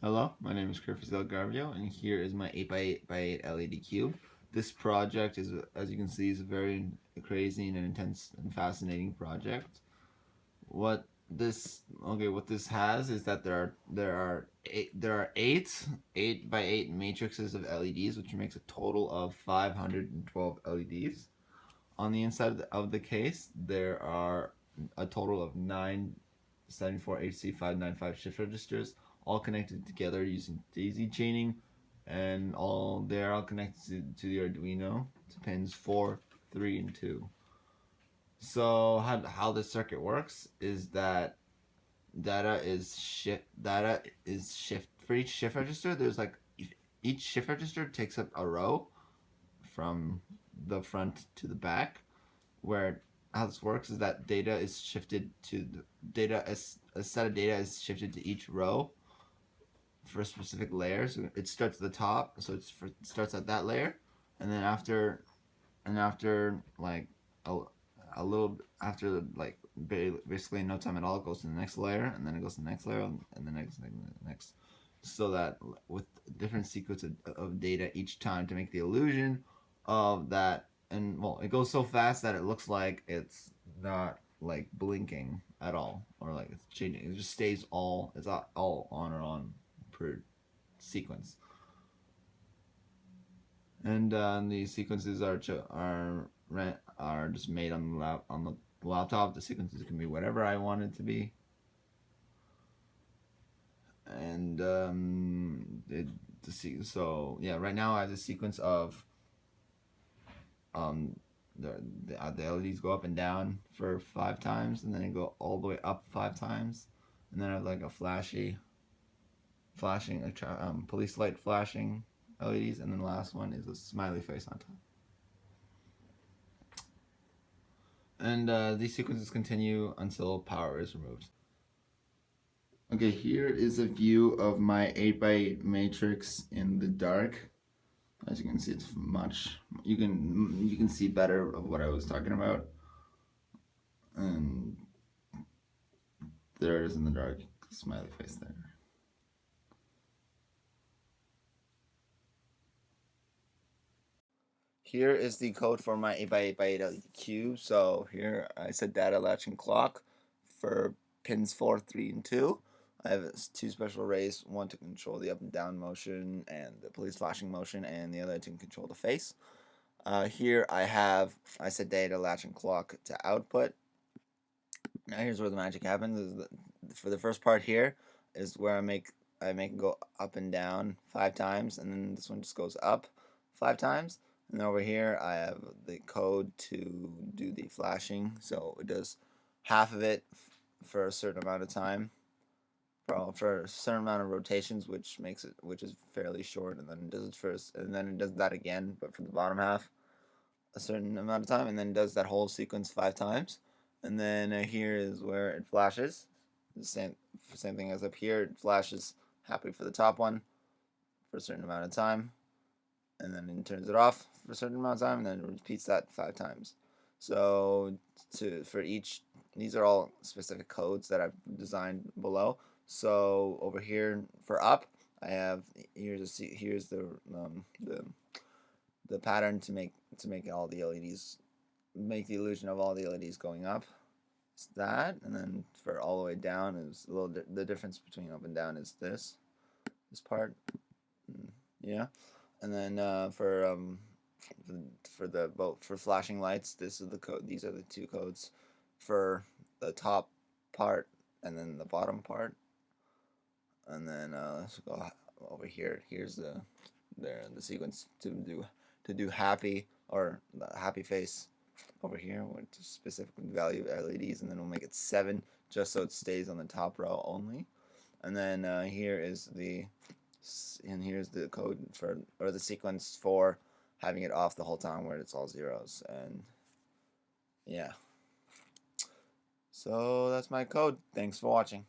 Hello, my name is Fiset-Algarvio, and here is my 8x8 LED cube. This project is, as you can see, is a very crazy and intense and fascinating project. What this has is that there are eight by eight matrices of LEDs, which makes a total of 512 LEDs. On the inside of the case, there are a total of 974HC595 shift registers, all connected together using daisy chaining, and they're all connected to the Arduino to pins 4, 3, and 2. So how the circuit works is that data is shift for each shift register. There's like each shift register takes up a row from the front to the back, where how this works is that data is shifted to the data as a set of data is shifted to each row for a specific layer. So it starts at the top, so it starts at that layer, and then after like a little after like basically no time at all, it goes to the next layer, and then it goes to the next layer, and the next, so that with different sequence of data each time to make the illusion of that. And well, it goes so fast that it looks like it's not like blinking at all, or like it's changing. It just stays it's all on or on per sequence. And these sequences are just made on the laptop. The sequences can be whatever I want it to be, and so yeah. Right now I have a sequence of um, the LEDs go up and down for 5 times, and then they go all the way up 5 times, and then I have like a flashing police light flashing LEDs, and then the last one is a smiley face on top. And these sequences continue until power is removed. Okay, here is a view of my 8x8 matrix in the dark. As you can see, it's much. You can see better of what I was talking about. And there it is in the dark, smiley face there. Here is the code for my 8x8 LED cube. So here I set data latch and clock for pins 4, 3, and 2. I have 2 special arrays, one to control the up and down motion and the police flashing motion, and the other to control the face. Here I set data latch and clock to output. Now here's where the magic happens. For the first part here is where I make it go up and down 5 times, and then this one just goes up 5 times. And over here I have the code to do the flashing, so it does half of it for a certain amount of time, for a certain amount of rotations, which is fairly short, and then it does it first, and then it does that again, but for the bottom half a certain amount of time, and then does that whole sequence 5 times. And then here is where it flashes. The same thing as up here. It flashes happy for the top one for a certain amount of time, and then it turns it off for a certain amount of time, and then it repeats that 5 times. So for each, these are all specific codes that I've designed below. So over here for up, I have here's the pattern to make all the LEDs, make the illusion of all the LEDs going up. It's that, and then for all the way down is a little the difference between up and down is this part, yeah. And then for flashing lights, this is the code. These are the 2 codes for the top part and then the bottom part. And then let's go over here. Here's the sequence to do happy, or the happy face over here with a specific value of LEDs, and then we'll make it 7 just so it stays on the top row only. And then here's the code for, or the sequence for having it off the whole time, where it's all zeros. And yeah, so that's my code. Thanks for watching.